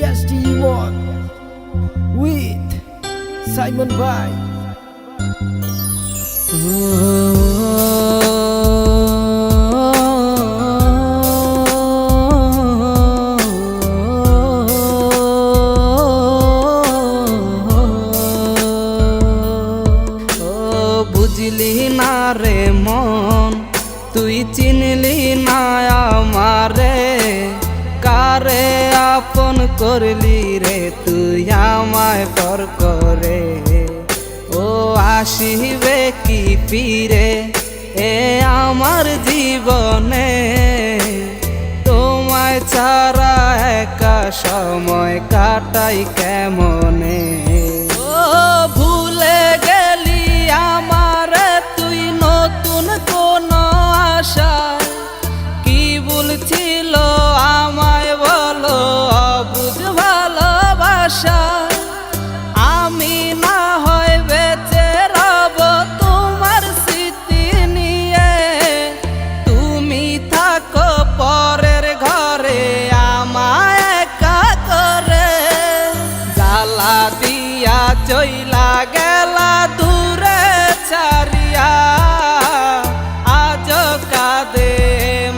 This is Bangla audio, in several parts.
Yes, D1 with Simon Vai. বুঝলি না রে মন, তুই চিনলি না আমারে, কারে আপন করলি রে তুই আমায় পর করে। ও আসিবে কি ফিরে এ আমার জীবনে, তোমায় ছাড়া একা সময় কাটাই কেমনে। ও ভুলে গেলি আমারে তুই নতুন কোন আশায়, কি বলছিল আমায় বলো অবুঝ ভালোবাসা। আমি না হয় বেঁচে রব তোমার স্মৃতি নিয়ে, তুমি থাকো পরের ঘরে আমায় একা করে। জ্বালা দিয়া চইলা গেলা দূরে ছাড়িয়া, আজ কাঁদে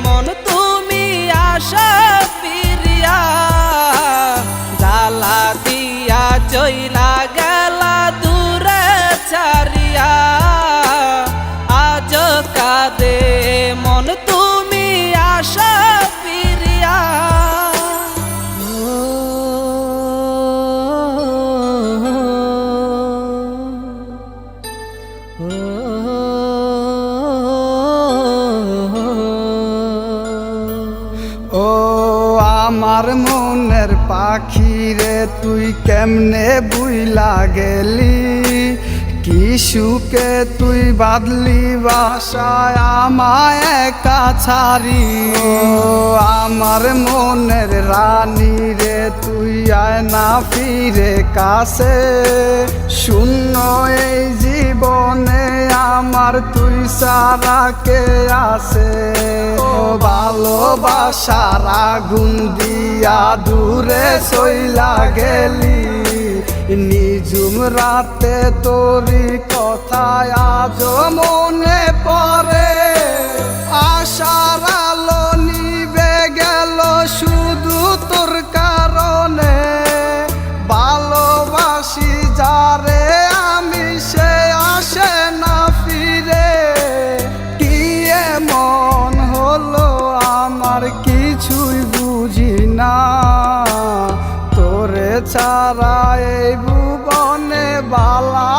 মন তুমি আসা ফিরিয়া। জ্বালা দিয়া চইলা গেলা দূরে ছাড়িয়া, আজ কাঁদে মন তুমি আসা ফিরিয়া। ও আমার মনের পাখি রে তুই কেমনে বুইলা গেলি, কি সুখে তুই বাঁধলি বাসায় আমায় একা ছাড়ি। ও আমার মনের রানী রে তুই আয় না ফিরে কাছে, শূন্য এই জীবনে আমার তুই সারা কে আছে। ও ভালোবাসার আগুন দিয়া দূরে সইলা গেলি, নিঝুম রাতে তোরি কথায় আজ মনে পড়ে। আশার আলো নিবে গেল শুধু তোর কারণে, ভালোবাসি যারে আমি সে আসে না ফিরে। কি এমন হলো আমার কিছুই বুঝি না, তোরে ছাড়া এই ভুবনে বালা